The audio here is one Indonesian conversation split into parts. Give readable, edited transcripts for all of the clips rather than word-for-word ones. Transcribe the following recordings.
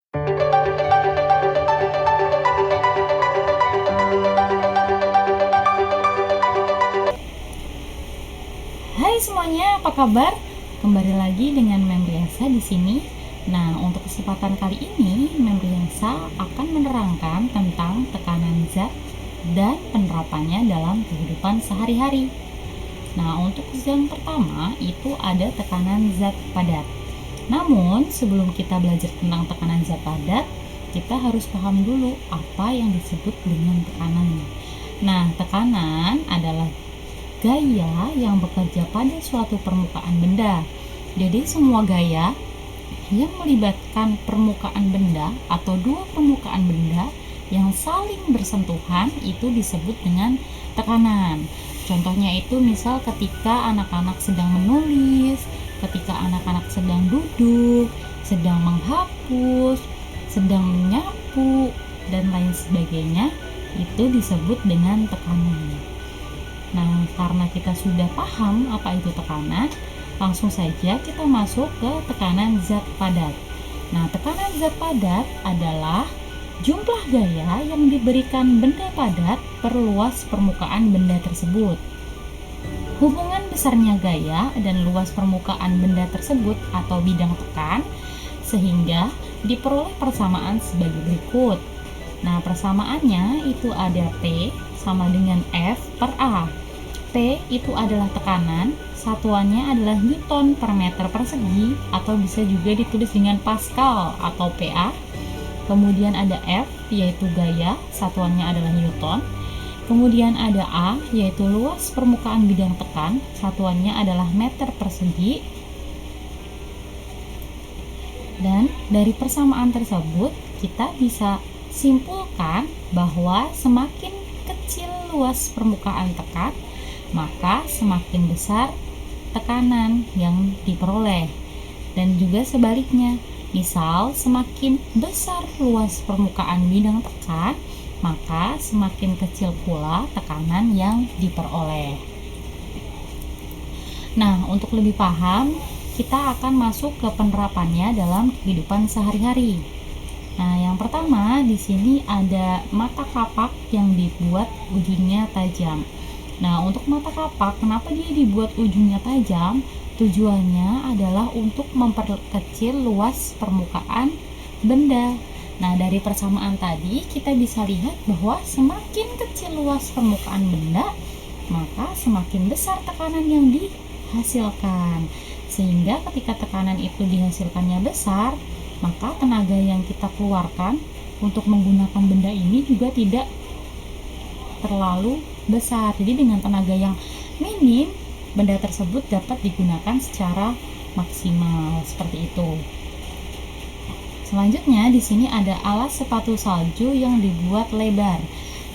Hai semuanya, apa kabar? Kembali lagi dengan Membriansa di sini. Nah, untuk kesempatan kali ini, Membriansa akan menerangkan tentang tekanan zat dan penerapannya dalam kehidupan sehari-hari. Nah, untuk yang pertama itu ada tekanan zat padat. Namun, sebelum kita belajar tentang tekanan zat padat, kita harus paham dulu apa yang disebut dengan tekanan. Nah, tekanan adalah gaya yang bekerja pada suatu permukaan benda. Jadi semua gaya yang melibatkan permukaan benda atau dua permukaan benda yang saling bersentuhan itu disebut dengan tekanan. Contohnya itu misal ketika anak-anak sedang menulis, ketika anak-anak sedang duduk, sedang menghapus, sedang menyapu, dan lain sebagainya, itu disebut dengan tekanan. Nah, karena kita sudah paham apa itu tekanan, langsung saja kita masuk ke tekanan zat padat. Nah, tekanan zat padat adalah jumlah gaya yang diberikan benda padat per luas permukaan benda tersebut. Hubungan besarnya gaya dan luas permukaan benda tersebut atau bidang tekan, sehingga diperoleh persamaan sebagai berikut. Nah, persamaannya itu ada P sama dengan F per A. P itu adalah tekanan, satuannya adalah Newton per meter persegi atau bisa juga ditulis dengan Pascal atau PA. Kemudian ada F yaitu gaya, satuannya adalah Newton. Kemudian ada A yaitu luas permukaan bidang tekan, satuannya adalah meter persegi. Dan dari persamaan tersebut kita bisa simpulkan bahwa semakin kecil luas permukaan tekan, maka semakin besar tekanan yang diperoleh. Dan juga sebaliknya, misal semakin besar luas permukaan bidang tekan, maka semakin kecil pula tekanan yang diperoleh. Nah, untuk lebih paham, kita akan masuk ke penerapannya dalam kehidupan sehari-hari. Nah, yang pertama di sini ada mata kapak yang dibuat ujungnya tajam. Nah, untuk mata kapak, kenapa dia dibuat ujungnya tajam? Tujuannya adalah untuk memperkecil luas permukaan benda. Nah, dari persamaan tadi kita bisa lihat bahwa semakin kecil luas permukaan benda, maka semakin besar tekanan yang dihasilkan. Sehingga ketika tekanan itu dihasilkannya besar, maka tenaga yang kita keluarkan untuk menggunakan benda ini juga tidak terlalu besar. Jadi dengan tenaga yang minim, benda tersebut dapat digunakan secara maksimal seperti itu. Selanjutnya di sini ada alas sepatu salju yang dibuat lebar.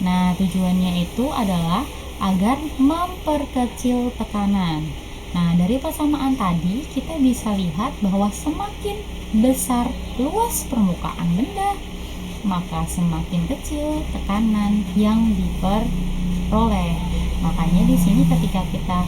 Nah, tujuannya itu adalah agar memperkecil tekanan. Nah, dari persamaan tadi kita bisa lihat bahwa semakin besar luas permukaan benda, maka semakin kecil tekanan yang diperoleh. Makanya di sini ketika kita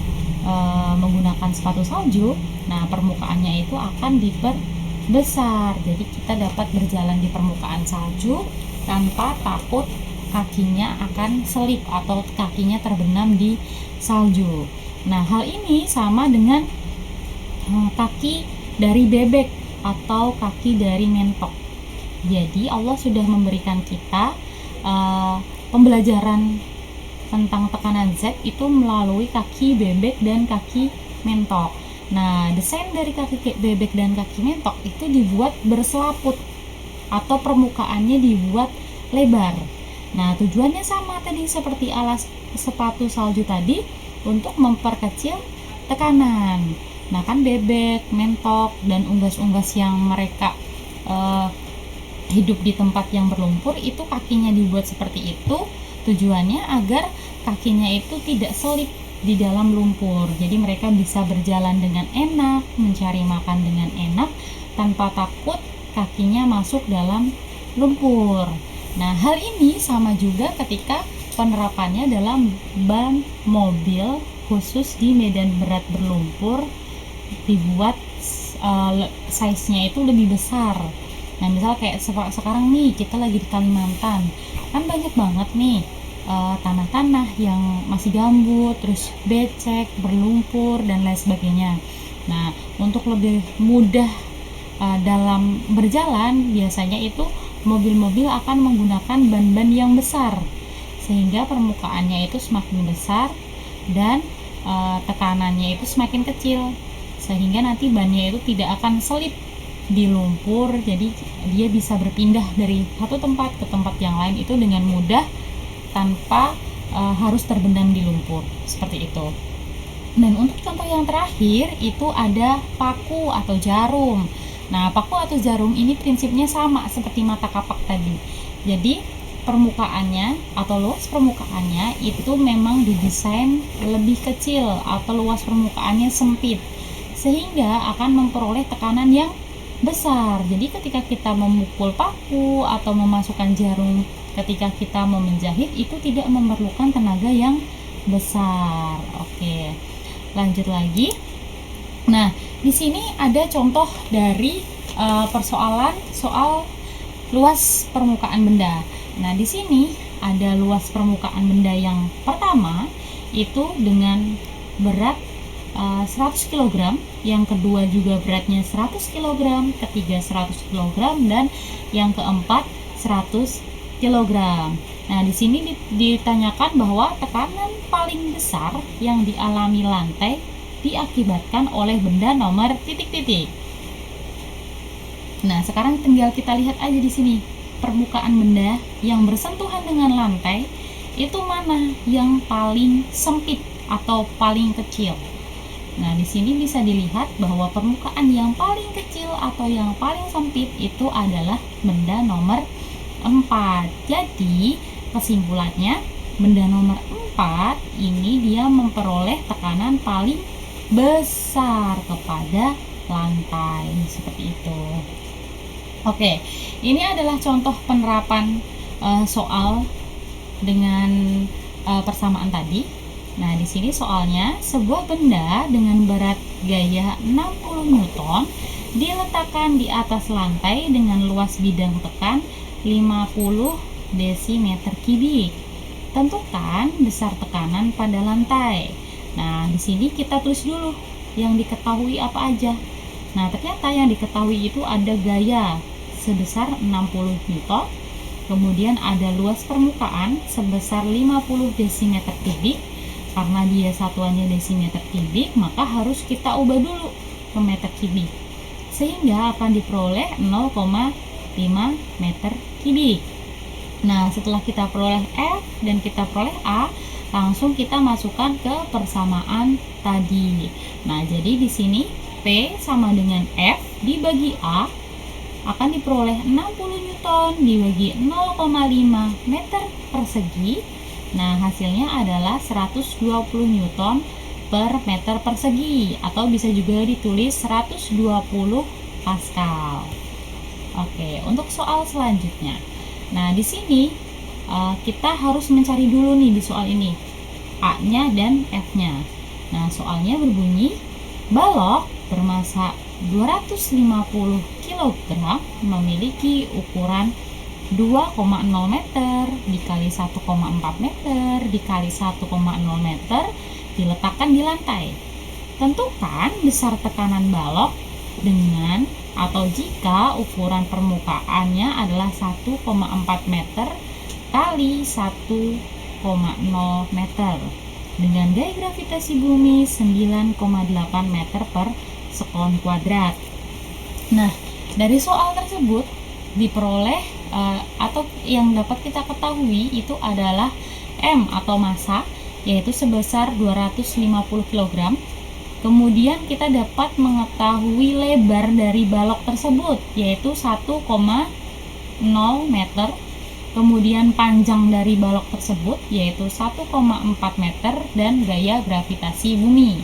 menggunakan sepatu salju, nah permukaannya itu akan diperbesar. Jadi kita dapat berjalan di permukaan salju tanpa takut kakinya akan selip atau kakinya terbenam di salju. Nah, hal ini sama dengan kaki dari bebek atau kaki dari mentok. Jadi Allah sudah memberikan kita pembelajaran tentang tekanan Z itu melalui kaki bebek dan kaki mentok. Nah, desain dari kaki bebek dan kaki mentok itu dibuat berselaput atau permukaannya dibuat lebar. Nah, tujuannya sama tadi seperti alas sepatu salju tadi, untuk memperkecil tekanan. Nah, kan bebek, mentok, dan unggas-unggas yang mereka hidup di tempat yang berlumpur itu kakinya dibuat seperti itu, tujuannya agar kakinya itu tidak selip di dalam lumpur. Jadi mereka bisa berjalan dengan enak, mencari makan dengan enak tanpa takut kakinya masuk dalam lumpur. Nah, hal ini sama juga ketika penerapannya dalam ban mobil khusus di medan berat berlumpur, dibuat size-nya itu lebih besar. Nah, misal kayak sekarang nih kita lagi di Kalimantan, kan banyak banget nih tanah-tanah yang masih gambut, terus becek, berlumpur dan lain sebagainya. Nah, untuk lebih mudah dalam berjalan, biasanya itu mobil-mobil akan menggunakan ban-ban yang besar, sehingga permukaannya itu semakin besar dan tekanannya itu semakin kecil, sehingga nanti bannya itu tidak akan selip di lumpur, jadi dia bisa berpindah dari satu tempat ke tempat yang lain itu dengan mudah tanpa harus terbenam di lumpur, seperti itu. Dan untuk contoh yang terakhir itu ada paku atau jarum. Nah, paku atau jarum ini prinsipnya sama seperti mata kapak tadi. Jadi permukaannya atau luas permukaannya itu memang didesain lebih kecil atau luas permukaannya sempit, sehingga akan memperoleh tekanan yang besar. Jadi ketika kita memukul paku atau memasukkan jarum ketika kita mau menjahit itu tidak memerlukan tenaga yang besar. Oke, lanjut lagi. Nah, di sini ada contoh dari persoalan soal luas permukaan benda. Nah, di sini ada luas permukaan benda yang pertama itu dengan berat 100 kg, yang kedua juga beratnya 100 kg, ketiga 100 kg, dan yang keempat 100 kg. Nah, di sini ditanyakan bahwa tekanan paling besar yang dialami lantai diakibatkan oleh benda nomor titik-titik. Nah, sekarang tinggal kita lihat aja di sini permukaan benda yang bersentuhan dengan lantai itu mana yang paling sempit atau paling kecil. Nah, di sini bisa dilihat bahwa permukaan yang paling kecil atau yang paling sempit itu adalah benda nomor 4. Jadi, kesimpulannya benda nomor 4 ini dia memperoleh tekanan paling besar kepada lantai, seperti itu. Oke, ini adalah contoh penerapan soal dengan persamaan tadi. Nah, di sini soalnya sebuah benda dengan berat gaya 60 Newton diletakkan di atas lantai dengan luas bidang tekan 50 desimeter kubik. Tentukan besar tekanan pada lantai. Nah, di sini kita tulis dulu yang diketahui apa aja. Nah, ternyata yang diketahui itu ada gaya sebesar 60 Newton, kemudian ada luas permukaan sebesar 50 desimeter kubik. Karena dia satuannya desimeter kubik, maka harus kita ubah dulu ke meter kubik, sehingga akan diperoleh 0,5 meter kubik. Nah, setelah kita peroleh F dan kita peroleh A, langsung kita masukkan ke persamaan tadi. Nah, jadi di sini P sama dengan F dibagi A akan diperoleh 60 Newton dibagi 0,5 meter persegi. Nah, hasilnya adalah 120 Newton per meter persegi, atau bisa juga ditulis 120 Pascal. Oke, untuk soal selanjutnya. Nah, di sini kita harus mencari dulu nih di soal ini A-nya dan F-nya. Nah, soalnya berbunyi balok bermassa 250 kg memiliki ukuran 2,0 meter dikali 1,4 meter dikali 1,0 meter diletakkan di lantai. Tentukan besar tekanan balok dengan atau jika ukuran permukaannya adalah 1,4 meter kali 1,0 meter dengan gaya gravitasi bumi 9,8 meter per sekon kuadrat. Nah, dari soal tersebut diperoleh atau yang dapat kita ketahui itu adalah M atau massa, yaitu sebesar 250 kg. Kemudian kita dapat mengetahui lebar dari balok tersebut, yaitu 1,0 meter. Kemudian panjang dari balok tersebut yaitu 1,4 meter dan gaya gravitasi bumi.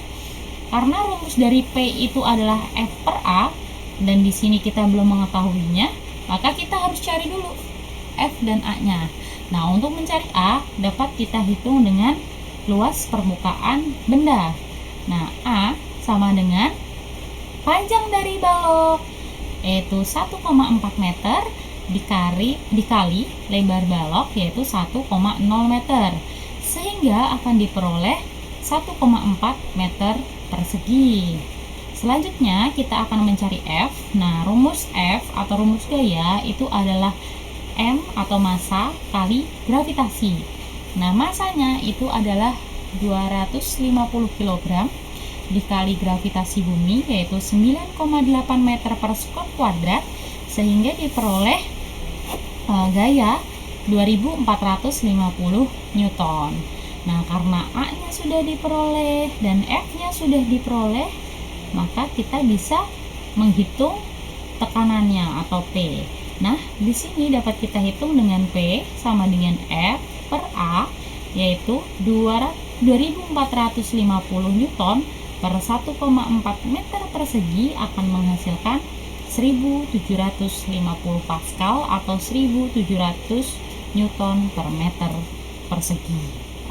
Karena rumus dari P itu adalah F per A dan di sini kita belum mengetahuinya, maka kita harus cari dulu F dan A-nya. Nah, untuk mencari A dapat kita hitung dengan luas permukaan benda. Nah, A sama dengan panjang dari balok yaitu 1,4 meter dikali lebar balok yaitu 1,0 meter, sehingga akan diperoleh 1,4 meter persegi. Selanjutnya kita akan mencari F. Nah, rumus F atau rumus gaya itu adalah M atau massa kali gravitasi. Nah, massanya itu adalah 250 kg dikali gravitasi bumi yaitu 9,8 meter per skop kuadrat, sehingga diperoleh gaya 2450 Newton. Nah, karena A-nya sudah diperoleh dan F-nya sudah diperoleh, maka kita bisa menghitung tekanannya atau P. Nah, di sini dapat kita hitung dengan P sama dengan F per A, yaitu 2450 Newton per 1,4 meter persegi akan menghasilkan 1750 Pascal atau 1700 Newton per meter persegi.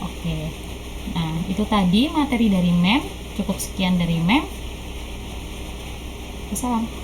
Oke. Nah, itu tadi materi dari MEM. Cukup sekian dari MEM. Wassalam.